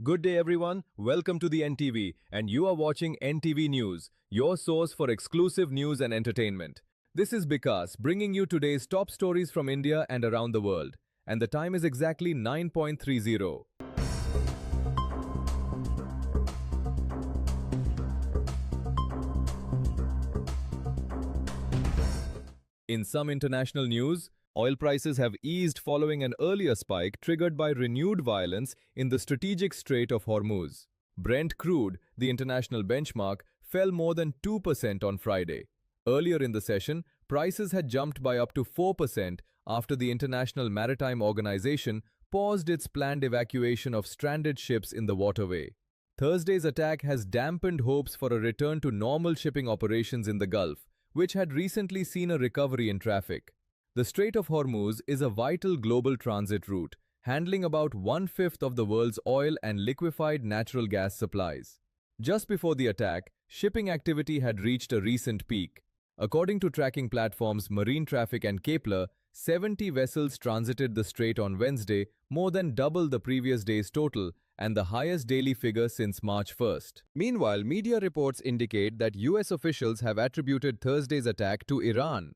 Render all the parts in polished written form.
Good day, everyone. Welcome to the NTV, and you are watching NTV News, your source for exclusive news and entertainment. This is Bikas, bringing you today's top stories from India and around the world. And the time is exactly 9:30. In some international news, oil prices have eased following an earlier spike triggered by renewed violence in the strategic Strait of Hormuz. Brent crude, the international benchmark, fell more than 2% on Friday. Earlier in the session, prices had jumped by up to 4% after the International Maritime Organization paused its planned evacuation of stranded ships in the waterway. Thursday's attack has dampened hopes for a return to normal shipping operations in the Gulf, which had recently seen a recovery in traffic. The Strait of Hormuz is a vital global transit route, handling about one-fifth of the world's oil and liquefied natural gas supplies. Just before the attack, shipping activity had reached a recent peak. According to tracking platforms Marine Traffic and Kepler, 70 vessels transited the strait on Wednesday, more than double the previous day's total, and the highest daily figure since March 1st. Meanwhile, media reports indicate that US officials have attributed Thursday's attack to Iran.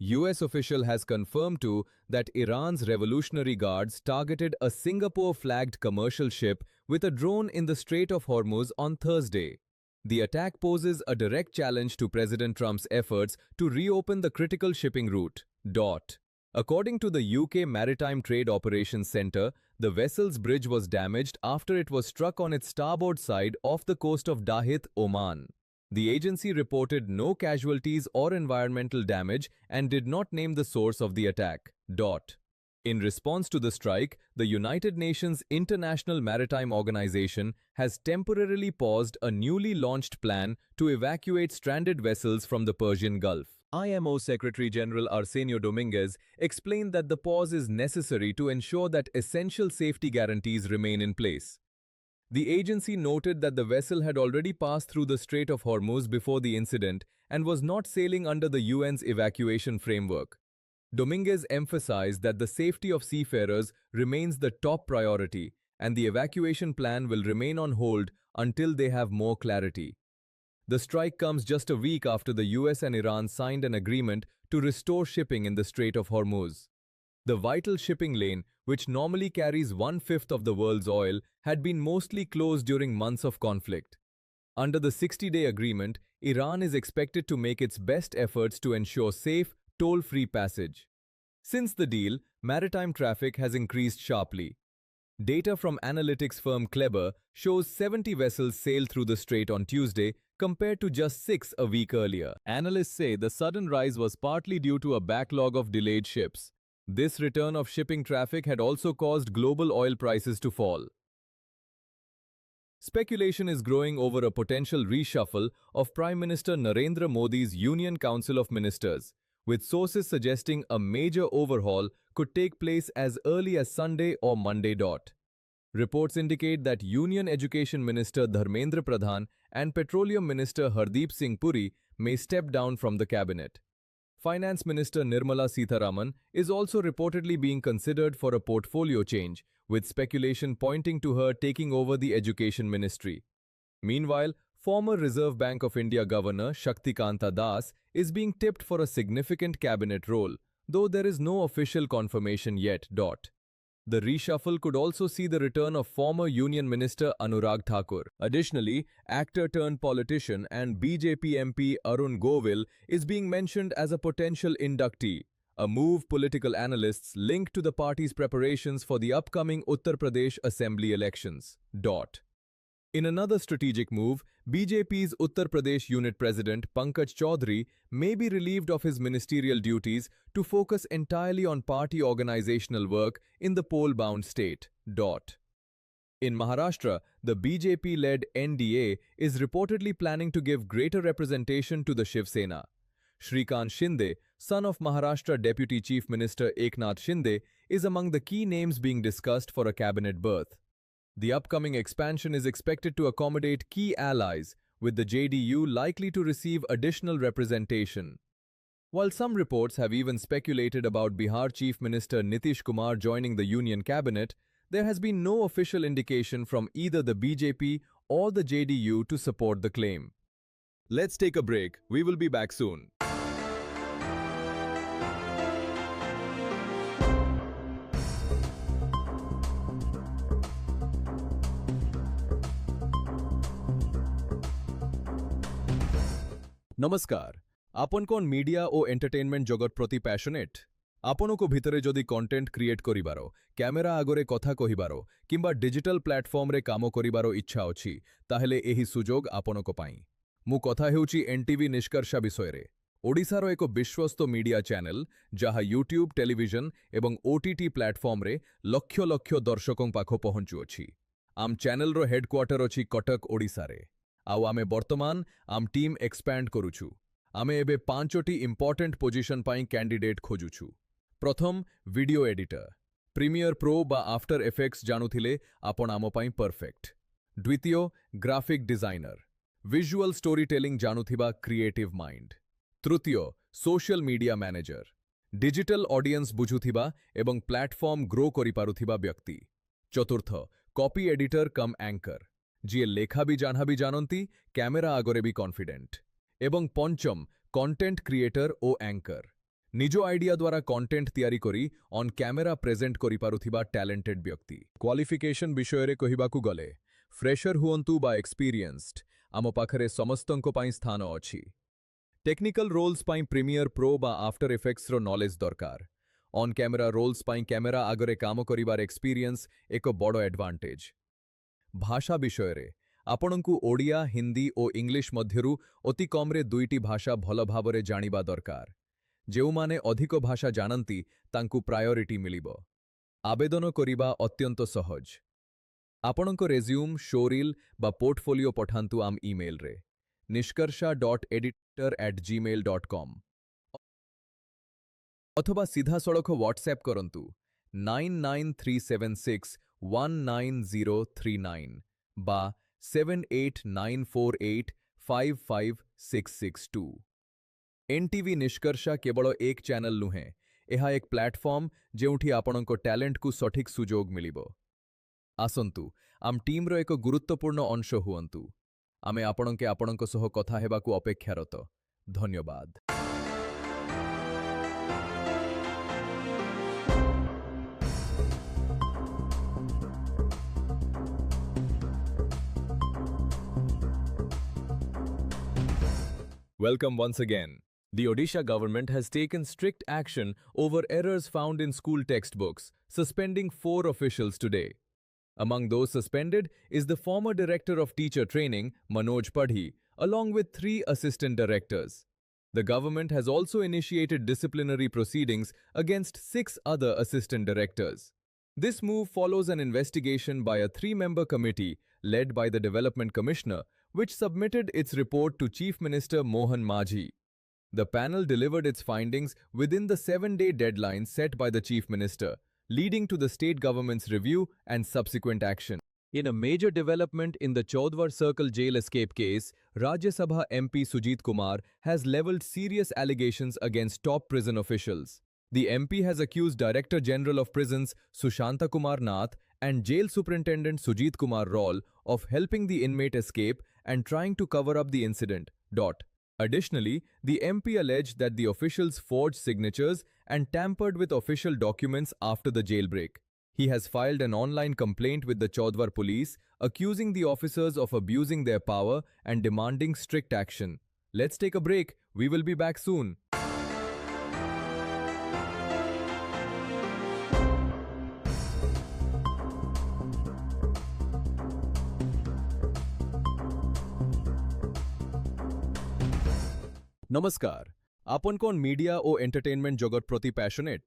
US official has confirmed too that Iran's Revolutionary Guards targeted a Singapore-flagged commercial ship with a drone in the Strait of Hormuz on Thursday. The attack poses a direct challenge to President Trump's efforts to reopen the critical shipping route. According to the UK Maritime Trade Operations Centre, the vessel's bridge was damaged after it was struck on its starboard side off the coast of Dahith, Oman. The agency reported no casualties or environmental damage and did not name the source of the attack. In response to the strike, the United Nations International Maritime Organization has temporarily paused a newly launched plan to evacuate stranded vessels from the Persian Gulf. IMO Secretary General Arsenio Dominguez explained that the pause is necessary to ensure that essential safety guarantees remain in place. The agency noted that the vessel had already passed through the Strait of Hormuz before the incident and was not sailing under the UN's evacuation framework. Dominguez emphasized that the safety of seafarers remains the top priority and the evacuation plan will remain on hold until they have more clarity. The strike comes just a week after the US and Iran signed an agreement to restore shipping in the Strait of Hormuz. The vital shipping lane, which normally carries one-fifth of the world's oil, had been mostly closed during months of conflict. Under the 60-day agreement, Iran is expected to make its best efforts to ensure safe, toll-free passage. Since the deal, maritime traffic has increased sharply. Data from analytics firm Kleber shows 70 vessels sailed through the strait on Tuesday compared to just 6 a week earlier. Analysts say the sudden rise was partly due to a backlog of delayed ships. This return of shipping traffic had also caused global oil prices to fall. Speculation is growing over a potential reshuffle of Prime Minister Narendra Modi's Union Council of Ministers, with sources suggesting a major overhaul could take place as early as Sunday or Monday. Reports indicate that Union Education Minister Dharmendra Pradhan and Petroleum Minister Hardeep Singh Puri may step down from the cabinet. Finance Minister Nirmala Sitharaman is also reportedly being considered for a portfolio change, with speculation pointing to her taking over the Education Ministry. Meanwhile, former Reserve Bank of India Governor Shaktikanta Das is being tipped for a significant cabinet role, though there is no official confirmation yet. The reshuffle could also see the return of former Union Minister Anurag Thakur. Additionally, actor-turned-politician and BJP MP Arun Govil is being mentioned as a potential inductee, a move political analysts link to the party's preparations for the upcoming Uttar Pradesh Assembly elections. In another strategic move, BJP's Uttar Pradesh Unit President Pankaj Chaudhary may be relieved of his ministerial duties to focus entirely on party organizational work in the poll-bound state. In Maharashtra, the BJP-led NDA is reportedly planning to give greater representation to the Shiv Sena. Shrikant Shinde, son of Maharashtra Deputy Chief Minister Eknath Shinde, is among the key names being discussed for a cabinet berth. The upcoming expansion is expected to accommodate key allies, with the JDU likely to receive additional representation. While some reports have even speculated about Bihar Chief Minister Nitish Kumar joining the Union Cabinet, there has been no official indication from either the BJP or the JDU to support the claim. Let's take a break. We will be back soon. নমস্কার আপন কোন media ও entertainment জগত প্রতি passionate ଆପଣଙ୍କୁ ଭିତରେ ଯଦି content create କରିବାର camera ଆଗରେ କଥା କହିବାର କିମ୍ବା ଡିଜିଟାଲ ପ୍ଲାଟଫର୍ମରେ କାମ କରିବାର ଇଚ୍ଛା ଅଛି ତାହେଲେ ଏହି ସୁଯୋଗ ଆପଣଙ୍କ ପାଇଁ ମୁଁ କଥା ହେଉଛି ଏନଟିଭି ନିଷ୍କର୍ଷା ବିଷୟରେ ଓଡ଼ିଶାର ଏକ ବିଶ୍ୱସ୍ତ ମିଡିଆ ଚ୍ୟାନେଲ ଯାହା ୟୁଟ୍ୟୁବ ଟେଲିଭିଜନ ଏବଂ ଓଟିଟି ପ୍ଲାଟଫର୍ମରେ ଲକ୍ଷ ଲକ୍ଷ ଦର୍ଶକଙ୍କ ପାଖ ପହଞ୍ଚୁଅଛି ଆମ ଚ୍ୟାନେଲର ହେଡକ୍ୱାର୍ଟର ଅଛି କଟକ ଓଡ଼ିଶାରେ ଆଉ ଆମେ ବର୍ତ୍ତମାନ ଆମ ଟିମ୍ ଏକ୍ସପାଣ୍ଡ କରୁଛୁ ଆମେ ଏବେ 5ଟି ଇମ୍ପୋର୍ଟାଣ୍ଟ ପୋଜିସନ ପାଇଁ କ୍ୟାଣ୍ଡିଡେଟ୍ ଖୋଜୁଛୁ ପ୍ରଥମ ଭିଡିଓ ଏଡିଟର ପ୍ରିମିୟର ପ୍ରୋ ବା ଆଫ୍ଟର ଏଫେକ୍ଟସ୍ ଜାଣୁଥିଲେ ଆପଣ ଆମ ପାଇଁ ପରଫେକ୍ଟ ଦ୍ୱିତୀୟ graphic designer visual storytelling ଜାଣୁଥିବା କ୍ରିଏଟିଭ୍ ମାଇଣ୍ଡ ତୃତୀୟ social media manager digital audience ବୁଝୁଥିବା ଏବଂ ପ୍ଲାଟଫର୍ମ ଗ୍ରୋ କରିପାରୁଥିବା ବ୍ୟକ୍ତି ଚତୁର୍ଥ କପି ଏଡିଟର କମ୍ ଆଙ୍କର ଯିଏ ଲେଖା ବି ଜାଣନ୍ତି କ୍ୟାମେରା ଆଗରେ ବି କନଫିଡେଣ୍ଟ ଏବଂ ପଞ୍ଚମ କଣ୍ଟେଣ୍ଟ କ୍ରିଏଟର ଓ ଆଙ୍କର ନିଜ ଆଇଡିଆ ଦ୍ୱାରା କଣ୍ଟେଣ୍ଟ ତିଆରି କରି ଅନ୍ କ୍ୟାମେରା ପ୍ରେଜେଣ୍ଟ କରିପାରୁଥିବା ଟ୍ୟାଲେଣ୍ଟେଡ୍ ବ୍ୟକ୍ତି କ୍ୱାଲିଫିକେସନ ବିଷୟରେ କହିବାକୁ ଗଲେ ଫ୍ରେଶର ହୁଅନ୍ତୁ ବା ଏକ୍ସପିରିଏନ୍ସଡ ଆମ ପାଖରେ ସମସ୍ତଙ୍କ ପାଇଁ ସ୍ଥାନ ଅଛି ଟେକ୍ନିକାଲ ରୋଲ୍ସ ପାଇଁ ପ୍ରିମିୟର ପ୍ରୋ ବା ଆଫ୍ଟର ଏଫେକ୍ଟସର ନଲେଜ ଦରକାର ଅନ୍ କ୍ୟାମେରା ରୋଲ୍ସ ପାଇଁ କ୍ୟାମେରା ଆଗରେ କାମ କରିବାର ଏକ୍ସପିରିଏନ୍ସ ଏକ ବଡ଼ ଆଡଭାଣ୍ଟେଜ ଭାଷା ବିଷୟରେ ଆପଣଙ୍କୁ ଓଡ଼ିଆ ହିନ୍ଦୀ ଓ ଇଂଲିଶ ମଧ୍ୟରୁ ଅତି କମରେ 2ଟି ଭାଷା ଭଲ ଭାବରେ ଜାଣିବା ଦରକାର ଯେଉଁମାନେ ଅଧିକ ଭାଷା ଜାଣନ୍ତି ତାଙ୍କୁ ପ୍ରାୟୋରିଟି ମିଳିବ ଆବେଦନ କରିବା ଅତ୍ୟନ୍ତ ସହଜ ଆପଣଙ୍କ ରେଜ୍ୟୁମ୍ ଶୋରିଲ୍ ବା ପୋର୍ଟଫୋଲିଓ ପଠାନ୍ତୁ ଆମ ଇମେଲରେ nishkarsha.editor@gmail.com ଅଥବା ସିଧାସଳଖ ହ୍ୱାଟ୍ସଆପ୍ କରନ୍ତୁ 99376199039 বা 7894855662 एनटीवी निष्कर्षा केवल एक चैनल नुहे यह एक प्लाटफॉर्म जेउठी आपणको टैलेंट को सठिक सुजोग मिलिबो आसंतु आम टीम रो एक गुरुत्वपूर्ण अंश हुअंतु आमे आपणके आपणको सह कथा हेबाकू अपेक्षारत धन्यवाद Welcome once again. The Odisha government has taken strict action over errors found in school textbooks, suspending 4 officials today. Among those suspended is the former director of teacher training, Manoj Padhi, along with 3 assistant directors. The government has also initiated disciplinary proceedings against 6 other assistant directors. This move follows an investigation by a 3-member committee led by the Development Commissioner, which submitted its report to Chief Minister Mohan Majhi. The panel delivered its findings within the 7-day deadline set by the Chief Minister, leading to the state government's review and subsequent action. In a major development in the Chaudhar Circle jail escape case, Rajya Sabha MP Sujit Kumar has levelled serious allegations against top prison officials. The MP has accused Director General of Prisons Sushanta Kumar Nath and Jail Superintendent Sujit Kumar Raul of helping the inmate escape and trying to cover up the incident. Additionally, the MP alleged that the officials forged signatures and tampered with official documents after the jailbreak. He has filed an online complaint with the Chaudhar police, accusing the officers of abusing their power and demanding strict action. Let's take a break. We will be back soon. নমস্কার আপন কোন media ও entertainment জগত প্রতি passionate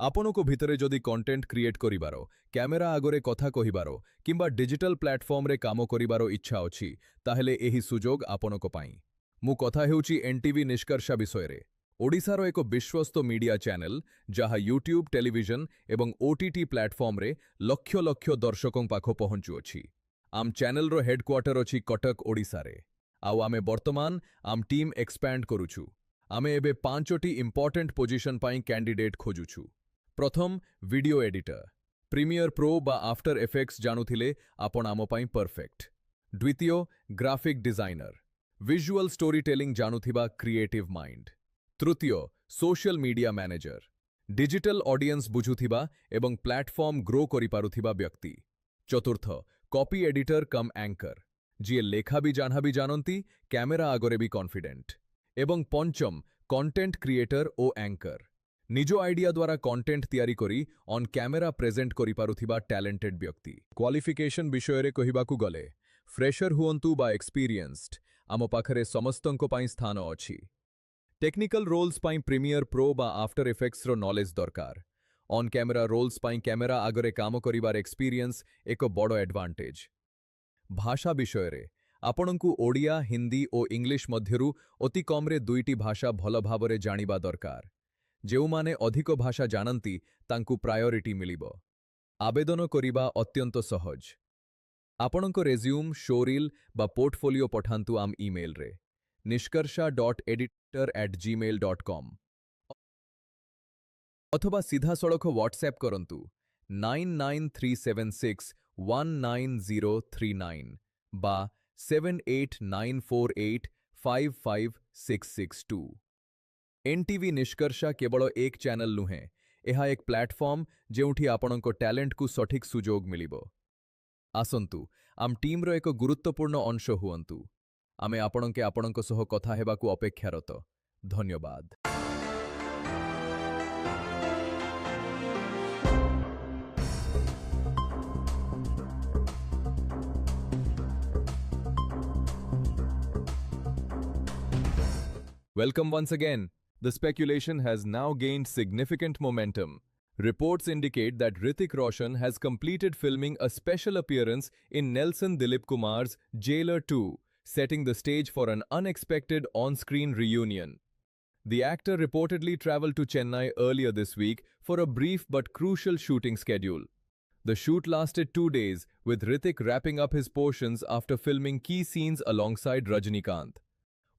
ଆପଣଙ୍କୁ ଭିତରେ ଯଦି content create କରିବାର camera ଆଗରେ କଥା କହିବାର କିମ୍ବା ଡିଜିଟାଲ ପ୍ଲାଟଫର୍ମରେ କାମ କରିବାର ଇଚ୍ଛା ଅଛି ତାହେଲେ ଏହି ସୁଯୋଗ ଆପଣଙ୍କ ପାଇଁ ମୁଁ କଥା ହେଉଛି ଏନଟିଭି ନିଷ୍କର୍ଷା ବିଷୟରେ ଓଡ଼ିଶାର ଏକ ବିଶ୍ୱସ୍ତ ମିଡିଆ ଚ୍ୟାନେଲ ଯାହା ୟୁଟ୍ୟୁବ ଟେଲିଭିଜନ ଏବଂ ଓଟିଟି ପ୍ଲାଟଫର୍ମରେ ଲକ୍ଷ ଲକ୍ଷ ଦର୍ଶକଙ୍କ ପାଖ ପହଞ୍ଚୁଅଛି ଆମ ଚ୍ୟାନେଲର ହେଡକ୍ୱାର୍ଟର ଅଛି କଟକ ଓଡ଼ିଶାରେ ଆଉ ଆମେ ବର୍ତ୍ତମାନ ଆମ ଟିମ୍ ଏକ୍ସପାଣ୍ଡ କରୁଛୁ ଆମେ ଏବେ 5ଟି ଇମ୍ପୋର୍ଟାଣ୍ଟ ପୋଜିସନ ପାଇଁ କ୍ୟାଣ୍ଡିଡେଟ୍ ଖୋଜୁଛୁ ପ୍ରଥମ ଭିଡିଓ ଏଡିଟର ପ୍ରିମିୟର ପ୍ରୋ ବା ଆଫ୍ଟର ଏଫେକ୍ଟସ୍ ଜାଣୁଥିଲେ ଆପଣ ଆମ ପାଇଁ ପରଫେକ୍ଟ। ଦ୍ୱିତୀୟ, graphic designer, visual storytelling ଜାଣୁଥିବା କ୍ରିଏଟିଭ ମାଇଣ୍ଡ। ତୃତୀୟ, social media manager, digital audience ବୁଝୁଥିବା ଏବଂ ପ୍ଲାଟଫର୍ମ ଗ୍ରୋ କରିପାରୁଥିବା ବ୍ୟକ୍ତି। ଚତୁର୍ଥ, କପି ଏଡିଟର କମ୍ ଆଙ୍କର, ଯିଏ ଲେଖା ବି ଜାଣନ୍ତି, କ୍ୟାମେରା ଆଗରେ ବି କନଫିଡେଣ୍ଟ। ଏବଂ ପଞ୍ଚମ, କଣ୍ଟେଣ୍ଟ କ୍ରିଏଟର ଓ ଆଙ୍କର, ନିଜ ଆଇଡିଆ ଦ୍ୱାରା କଣ୍ଟେଣ୍ଟ ତିଆରି କରି ଅନ୍ କ୍ୟାମେରା ପ୍ରେଜେଣ୍ଟ କରିପାରୁଥିବା ଟ୍ୟାଲେଣ୍ଟେଡ ବ୍ୟକ୍ତି। କ୍ୱାଲିଫିକେସନ ବିଷୟରେ କହିବାକୁ ଗଲେ, ଫ୍ରେଶର ହୁଅନ୍ତୁ ବା ଏକ୍ସପିରିଏନ୍ସଡ, ଆମ ପାଖରେ ସମସ୍ତଙ୍କ ପାଇଁ ସ୍ଥାନ ଅଛି। ଟେକ୍ନିକାଲ ରୋଲ୍ସ ପାଇଁ ପ୍ରିମିୟର ପ୍ରୋ ବା ଆଫ୍ଟର ଏଫେକ୍ଟସର ନଲେଜ ଦରକାର। ଅନ୍ କ୍ୟାମେରା ରୋଲ୍ସ ପାଇଁ କ୍ୟାମେରା ଆଗରେ କାମ କରିବାର ଏକ୍ସପିରିଏନ୍ସ ଏକ ବଡ଼ ଆଡଭାଣ୍ଟେଜ। ଭାଷା ବିଷୟରେ ଆପଣଙ୍କୁ ଓଡ଼ିଆ, ହିନ୍ଦୀ ଓ ଇଂଲିଶ ମଧ୍ୟରୁ ଅତି କମରେ 2ଟି ଭାଷା ଭଲ ଭାବରେ ଜାଣିବା ଦରକାର। ଯେଉଁମାନେ ଅଧିକ ଭାଷା ଜାଣନ୍ତି ତାଙ୍କୁ ପ୍ରାୟୋରିଟି ମିଳିବ। ଆବେଦନ କରିବା ଅତ୍ୟନ୍ତ ସହଜ। ଆପଣଙ୍କ ରେଜ୍ୟୁମ୍, ଶୋରିଲ୍ ବା ପୋର୍ଟଫୋଲିଓ ପଠାନ୍ତୁ ଆମ ଇମେଲରେ nishkarsha.editor@gmail.com ଅଥବା ସିଧାସଳଖ ହ୍ୱାଟ୍ସଆପ୍ କରନ୍ତୁ 99376190039 ବା 7894855662। ଏନ୍ଟିଭି ନିଷ୍କର୍ଷା କେବଳ ଏକ ଚ୍ୟାନେଲ ନୁହେଁ, ଏହା ଏକ ପ୍ଲାଟଫର୍ମ ଯେଉଁଠି ଆପଣଙ୍କ ଟ୍ୟାଲେଣ୍ଟକୁ ସଠିକ୍ ସୁଯୋଗ ମିଳିବ। ଆସନ୍ତୁ, ଆମ ଟିମ୍ର ଏକ ଗୁରୁତ୍ୱପୂର୍ଣ୍ଣ ଅଂଶ ହୁଅନ୍ତୁ। ଆମେ ଆପଣଙ୍କ ସହ କଥା ହେବାକୁ ଅପେକ୍ଷାରତ। ଧନ୍ୟବାଦ। Welcome once again. The speculation has now gained significant momentum. Reports indicate that Hrithik Roshan has completed filming a special appearance in Nelson Dilip Kumar's Jailer 2, setting the stage for an unexpected on-screen reunion. The actor reportedly traveled to Chennai earlier this week for a brief but crucial shooting schedule. The shoot lasted 2 days, with Hrithik wrapping up his portions after filming key scenes alongside Rajinikanth.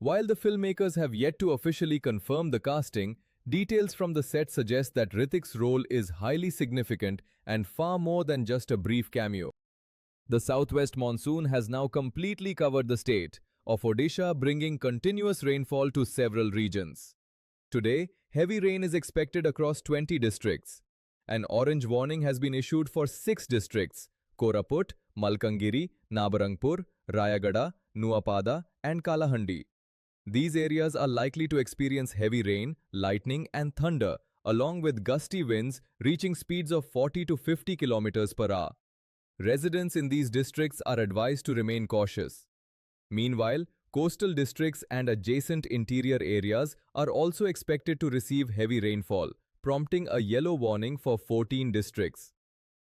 While the filmmakers have yet to officially confirm the casting, details from the set suggest that Hrithik's role is highly significant and far more than just a brief cameo. The southwest monsoon has now completely covered the state of Odisha, bringing continuous rainfall to several regions. Today, heavy rain is expected across 20 districts. An orange warning has been issued for 6 districts: Koraput, Malkangiri, Nabarangpur, Rayagada, Nuapada, and Kalahandi. These areas are likely to experience heavy rain, lightning, and thunder, along with gusty winds reaching speeds of 40 to 50 kilometers per hour. Residents in these districts are advised to remain cautious. Meanwhile, coastal districts and adjacent interior areas are also expected to receive heavy rainfall, prompting a yellow warning for 14 districts.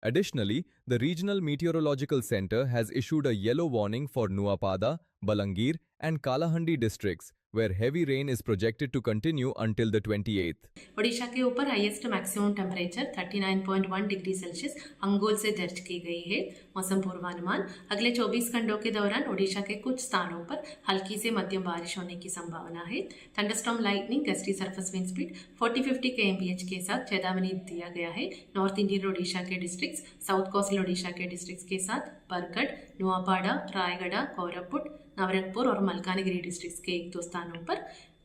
Additionally, the Regional Meteorological Center has issued a yellow warning for Nuapada, Balangir, and Kalahandi districts, where heavy rain is projected to continue until the 28th. Odisha के ऊपर highest maximum temperature 39.1 degree Celsius Ongole से दर्ज की गई है। मौसम पूर्वानुमान: अगले 24 घंटों के दौरान ओडिशा के कुछ स्थानों पर हल्की से मध्यम बारिश होने की संभावना है। Thunderstorm lightning, gusty surface wind speed 40-50 kmph के साथ चेतावनी दिया गया है। नॉर्थ इंडियन ओडिशा के डिस्ट्रिक्ट्स, साउथ कोस्टल ओडिशा के डिस्ट्रिक्ट्स के साथ बरगढ़, नुआपाड़ा, रायगढ़, कोरापुट, नवरंगपुर और मलकानगिरी डिस्ट्रिक्ट्स के 1-2 स्थानों पर,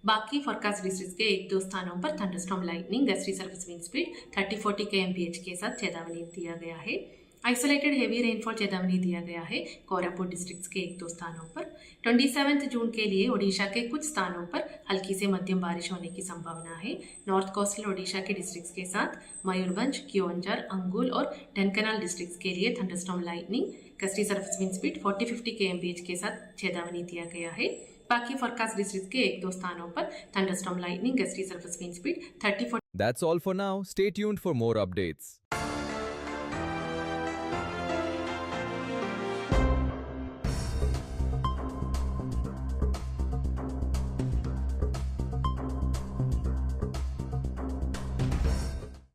बाकी फोरकास्ट डिस्ट्रिक्ट्स के 1-2 स्थानों पर thunderstorm lightning, gusty surface wind speed 30-40 kmph के साथ चेतावनी दिया गया है। आइसोलेटेड हेवी रेनफॉल चेतावनी दिया गया है कोरापुट डिस्ट्रिक्ट्स के 1-2 स्थानों पर। 27 जून के लिए ओडिशा के कुछ स्थानों पर हल्की से मध्यम बारिश होने की संभावना है। नॉर्थ कोस्टल ओडिशा के डिस्ट्रिक्ट्स के साथ मयूरभंज, क्योंझार, अंगुल और ढेंकनाल डिस्ट्रिक्ट्स के लिए thunderstorm lightning, gusty surface wind speed 40-50 kmph के साथ चेतावनी दिया गया है। बाकी फोरकास्ट डिस्ट्रिक्ट्स के 1-2 स्थानों पर thunderstorm lightning, gusty surface wind speed 30-40. That's all for now. Stay tuned for more updates.